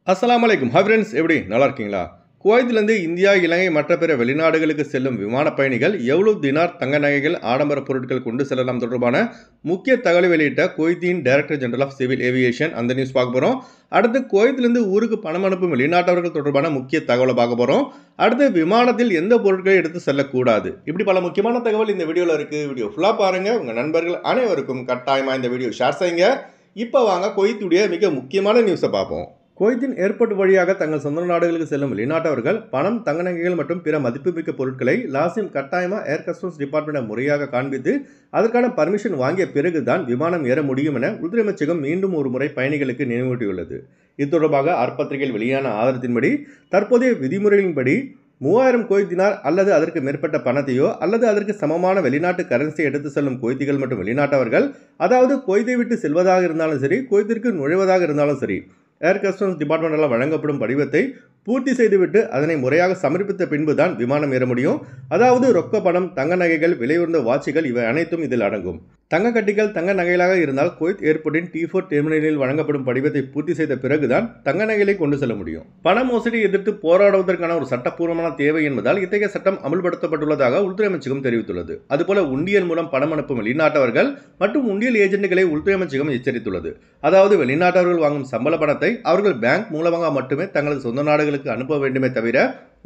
அஸ்ஸலாமு அலைக்கும். Hi friends, எப்படி நல்லா இருக்கீங்களா? குவைத்திலிருந்து இந்தியா, இலங்கை மற்ற பிற வெளிநாடுகளுக்கு செல்லும் விமான பயணிகள் எவ்வளவு தினார் தங்க நகைகள், ஆடம்பர பொருட்கள் கொண்டு செல்லலாம் தொடர்பான முக்கிய தகவலை வெளியிட்ட குவைத்தின் director general of civil aviation அந்த நியூஸ் பார்க்க போகிறோம். அடுத்து குவைத்திலிருந்து ஊருக்கு பணம் அனுப்பும் வெளிநாட்டவர்கள் தொடர்பான முக்கிய தகவலை பார்க்க போகிறோம். அடுத்து விமானத்தில் எந்த பொருட்களை எடுத்து செல்லக்கூடாது, இப்படி பல முக்கியமான தகவல் இந்த வீடியோவில் இருக்குது. வீடியோ ஃபுல்லாக பாருங்கள். உங்கள் நண்பர்கள் அனைவருக்கும் கட்டாயமாக இந்த வீடியோ ஷேர் செய்யுங்க. இப்போ வாங்க குவைத்துடைய மிக முக்கியமான நியூஸை பார்ப்போம். குவைத்தின் ஏர்போர்ட் வழியாக தங்கள் சொந்த நாடுகளுக்கு செல்லும் வெளிநாட்டவர்கள் பணம், தங்க நகைகள் மற்றும் பிற மதிப்புமிக்க பொருட்களை லாசிம் கட்டாயமாக ஏர் கஸ்டம்ஸ் டிபார்ட்மெண்ட் முறையாக காண்பித்து அதற்கான பர்மிஷன் வாங்கிய பிறகுதான் விமானம் ஏற முடியும் என உள்துறை அமைச்சகம் மீண்டும் ஒரு முறை பயணிகளுக்கு நினைவூட்டியுள்ளது. இது தொடர்பாக ஆர்ப்பத்திரிகையில் வெளியான ஆதாரத்தின்படி தற்போதைய விதிமுறைகளின்படி 3000 குவைத் தினார் அல்லது அதற்கு மேற்பட்ட பணத்தையோ அல்லது அதற்கு சமமான வெளிநாட்டு கரன்சியை எடுத்து செல்லும் குவைத்திகள் மற்றும் வெளிநாட்டவர்கள், அதாவது குவைத்தை விட்டு செல்வதாக இருந்தாலும் சரி, குவைத்திற்கு நுழைவதாக இருந்தாலும் சரி, ஏர் கஸ்டம்ஸ் டிபார்ட்மெண்டால் வழங்கப்படும் படிவத்தை பூர்த்தி செய்துவிட்டு அதனை முறையாக சமர்ப்பித்த பின்பு தான் விமானம் ஏற முடியும். அதாவது ரொக்க பணம், தங்க நகைகள், விலையுயர்ந்த வாட்சுகள் இவை அனைத்தும் இதில் அடங்கும். தங்க கட்டிகள் தங்க நகைகளாக இருந்தால் குவைத் ஏர்போர்ட்டின் T4 டெர்மினலில் வழங்கப்படும் படிவத்தை பூர்த்தி செய்த பிறகுதான் தங்க நகைகளை கொண்டு செல்ல முடியும். பண மோசடி எதிர்த்து போராடுவதற்கான ஒரு சட்டப்பூர்வமான தேவை என்பதால் இத்தகைய சட்டம் அமல்படுத்தப்பட்டுள்ளதாக உள்துறை அமைச்சகம் தெரிவித்துள்ளது. அதுபோல உண்டியல் மூலம் பணம் அனுப்பும் வெளிநாட்டவர்கள் மற்றும் உண்டியல் ஏஜென்ட்களை உள்துறை அமைச்சகம் எச்சரித்துள்ளது. அதாவது வெளிநாட்டவர்கள் வாங்கும் சம்பள பணத்தை அவர்கள் பேங்க் மூலமாக மட்டுமே தங்களது சொந்த நாடுகளுக்கு அனுப்ப வேண்டுமே தவிர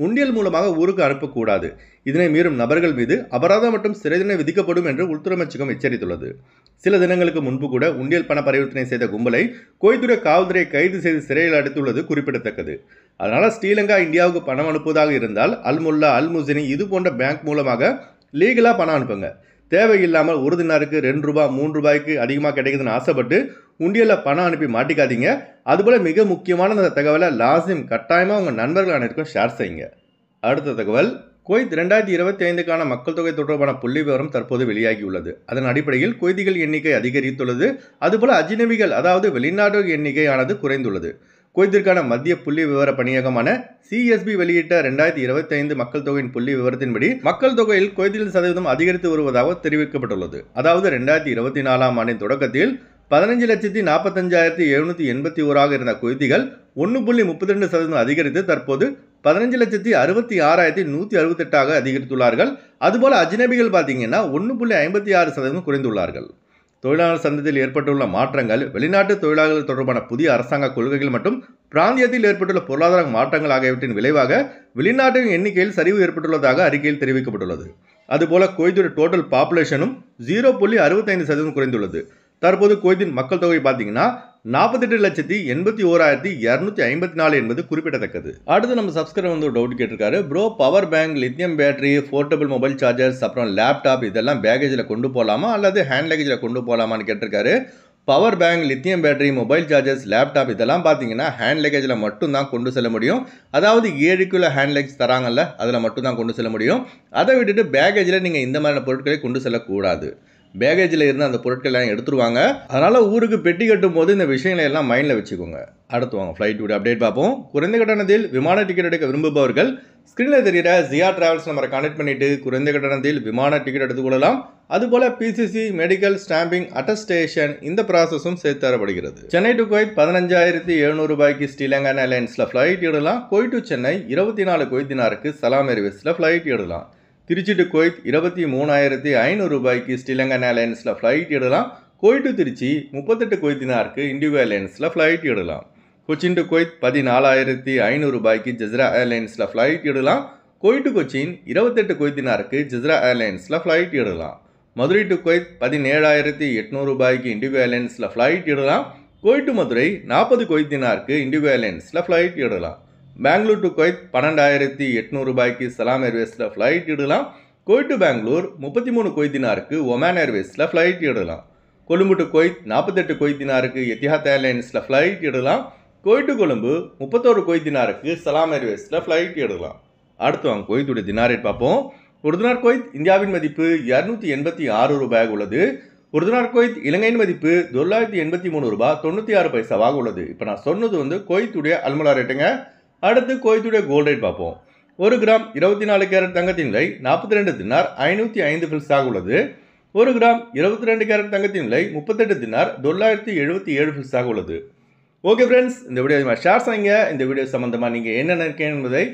உண்டியல் மூலமாக ஊருக்கு அனுப்பக்கூடாது. இதனை மீறும் நபர்கள் மீது அபராதம் மற்றும் சிறை தண்டனை விதிக்கப்படும் என்று உள்துறை அமைச்சகம் எச்சரித்துள்ளது. சில தினங்களுக்கு முன்பு கூட உண்டியல் பண பரிவர்த்தனை செய்த கும்பலை குவைத்துறை காவல்துறை கைது செய்து சிறையில் அடைத்துள்ளது குறிப்பிடத்தக்கது. அதனால ஸ்ரீலங்கா இந்தியாவுக்கு பணம் அனுப்புவதாக இருந்தால் அல்முல்லா, அல்முசினி இது போன்ற பேங்க் மூலமாக லீகலாக பணம் அனுப்புங்க. தேவையில்லாமல் ஒரு தினாருக்கு 2 ரூபாய் 3 ரூபாய்க்கு அதிகமாக கிடைக்குதுன்னு ஆசைப்பட்டு உண்டியலில் பணம் அனுப்பி மாட்டிக்காதீங்க. அதுபோல் மிக முக்கியமான அந்த தகவலை லாசிம் கட்டாயமாக உங்கள் நண்பர்கள் அனைவருக்கும் ஷேர் செய்யுங்க. அடுத்த தகவல், குவைத் 2025க்கான மக்கள் தொகை தொடர்பான புள்ளி விவரம் தற்போது வெளியாகியுள்ளது. அதன் அடிப்படையில் குவைத்திகள் எண்ணிக்கை அதிகரித்துள்ளது. அதுபோல அஜ்னபிகள் அதாவது வெளிநாட்டு எண்ணிக்கையானது குறைந்துள்ளது. குவைத்திற்கான மத்திய புள்ளி விவர பணியகமான CSB வெளியிட்ட 2025 மக்கள் தொகையின் புள்ளி விவரத்தின்படி மக்கள் தொகையில் குவைத்தில் சதவீதம் அதிகரித்து வருவதாக தெரிவிக்கப்பட்டுள்ளது. அதாவது 2024ஆம் ஆண்டின் தொடக்கத்தில் 15,45,781 இருந்த குவைத்திகள் 1.32% அதிகரித்து தற்போது 15,66,168 அதிகரித்துள்ளார்கள். அதுபோல அஜ்னபிகள் பார்த்தீங்கன்னா 1.56% குறைந்துள்ளார்கள். தொழிலாளர் சந்தத்தில் ஏற்பட்டுள்ள மாற்றங்கள், வெளிநாட்டு தொழிலாளர்கள் தொடர்பான புதிய அரசாங்க கொள்கைகள் மற்றும் பிராந்தியத்தில் ஏற்பட்டுள்ள பொருளாதார மாற்றங்கள் ஆகியவற்றின் விளைவாக வெளிநாட்டின் எண்ணிக்கையில் சரிவு ஏற்பட்டுள்ளதாக அறிக்கையில் தெரிவிக்கப்பட்டுள்ளது. அதுபோல குவைத்துடைய டோட்டல் பாப்புலேஷனும் 0.65% குறைந்துள்ளது. தற்போது குவைத்தின் மக்கள் தொகை பார்த்தீங்கன்னா 48,81,254 என்பது குறிப்பிடத்தக்கது. அடுத்து நம்ம சப்ஸ்கிரைபர் வந்து ஒரு டவுட் கேட்டிருக்காரு. Bro, power bank, lithium battery, portable mobile chargers, அப்புறம் லேப்டாப் இதெல்லாம் பேகேஜில் கொண்டு போகலாமா அல்லது ஹேண்ட் லக்கேஜில் கொண்டு போகலாமான்னு கேட்டிருக்காரு. Power bank, lithium battery, mobile chargers, laptop இதெல்லாம் பார்த்தீங்கன்னா ஹேண்ட் லக்கேஜில் மட்டும்தான் கொண்டு செல்ல முடியும். அதாவது 7 கிலோ ஹேண்ட் லக்கேஜ் தராங்கல்ல, அதில் மட்டும்தான் கொண்டு செல்ல முடியும். அதை விட்டுட்டு பேகேஜில் நீங்கள் இந்த மாதிரியான பொருட்களை கொண்டு செல்லக்கூடாது. பேகேஜில் இருந்து அந்த பொருட்கள் எல்லாம் எடுத்துருவாங்க. அதனால் ஊருக்கு பெட்டி கட்டும் போது இந்த விஷயங்களை எல்லாம் மைண்டில் வச்சுக்கோங்க. அடுத்து வாங்க ஃப்ளைட்டுடைய அப்டேட் பார்ப்போம். குறைந்த கட்டணத்தில் விமான டிக்கெட் எடுக்க விரும்புபவர்கள் ஸ்க்ரீனில் தெரிகிற ஜியா டிராவல்ஸ் நம்பரை கான்டெக்ட் பண்ணிட்டு குறைந்த கட்டணத்தில் விமான டிக்கெட் எடுத்துக்கொள்ளலாம். அதுபோல PCC, மெடிக்கல், ஸ்டாம்பிங், அட்டஸ்டேஷன் இந்த ப்ராசஸும் சேர்த்து தரப்படுகிறது. சென்னை டு குவைத் 15,700 ரூபாய்க்கு ஸ்ரீலங்கா ஏர்லைன்ஸில் ஃப்ளைட் எடுக்கலாம். குவைத் டு சென்னை 24 குவைத் தினாருக்கு சலாம் ஏர்வேஸில் ஃப்ளைட் எடுக்கலாம். திருச்சி டு குவைத் 23,500 ரூபாய்க்கு ஸ்ரீலங்கா ஏர்லைன்ஸில் ஃப்ளைட் எடுக்கலாம். குவைத் டு திருச்சி 38 குவைத் தினாருக்கு இண்டிகோ ஏர்லைன்ஸில் ஃப்ளைட் எடுக்கலாம். கொச்சின் டு குவைத் 14,500 ரூபாய்க்கு ஜஸ்ரா ஏர்லைன்ஸில் ஃப்ளைட் எடுக்கலாம். குவைத் டு கொச்சின் 28 குவைத் தினாருக்கு ஜஸ்ரா ஏர்லைன்ஸில் ஃப்ளைட் எடுக்கலாம். மதுரை டு குவைத் 17,800 ரூபாய்க்கு இண்டிகோ ஏர்லைன்ஸில் ஃப்ளைட் எடுக்கலாம். குவைத் டு மதுரை 40 குவைத் தினாருக்கு இண்டிகோ ஏர்லைன்ஸில் ஃப்ளைட் எடுக்கலாம். பெங்களூர் டு குவைத் 12,800 ரூபாய்க்கு சலாம் ஏர்வேஸில் ஃப்ளைட் எடுக்கலாம். குவைத் டு பெங்களூர் 33 குவைத் தினாருக்கு ஒமான் ஏர்வேஸில் ஃப்ளைட் எடுக்கலாம். கொழும்பு டு குவைத் 48 குவைத் தினாருக்கு எத்திஹாத் ஏர்லைன்ஸில் ஃப்ளைட் எடுக்கலாம். குவைத் டு கொழும்பு 31 குவைத் தினாருக்கு சலாம் ஏர்வேஸில் ஃப்ளைட் எடுக்கலாம். அடுத்து வாங்க குவைத்துடைய தினார் ரேட் பார்ப்போம். ஒரு தினார் குவைத் இந்தியாவின் மதிப்பு 286 ரூபாயாக உள்ளது. ஒரு தினார் குவைத் இலங்கையின் மதிப்பு 983 ரூபாய் 96 பைசாவாக உள்ளது. இப்போ நான் சொன்னது வந்து குவைத்துடைய அல்முலா ரேட்டுங்க. அடுத்து குவைத்துடைய கோல்ட் ரேட் பார்ப்போம். 1 கிராம் 24 கேரட் தங்கத்தின் விலை 42 தினார் 505 ஃபில்ஸாக உள்ளது. 1 கிராம் 22 கேரட் தங்கத்தின் விலை 38 தினார் $977 ஃபில்ஸாக உள்ளது. ஓகே ஃப்ரெண்ட்ஸ், இந்த வீடியோ ஷேர் செய்யுங்க. இந்த வீடியோ சம்பந்தமாக நீங்கள் என்ன நினைக்கிறீங்க என்பதை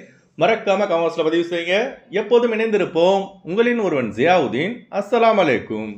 மறக்காம கமெண்ட்ஸில் பதிவு செய்யுங்க. எப்போதும் இணைந்திருப்போம். உங்களின் ஒருவன் ஜியாவுதீன். அஸ்ஸலாமு அலைக்கும்.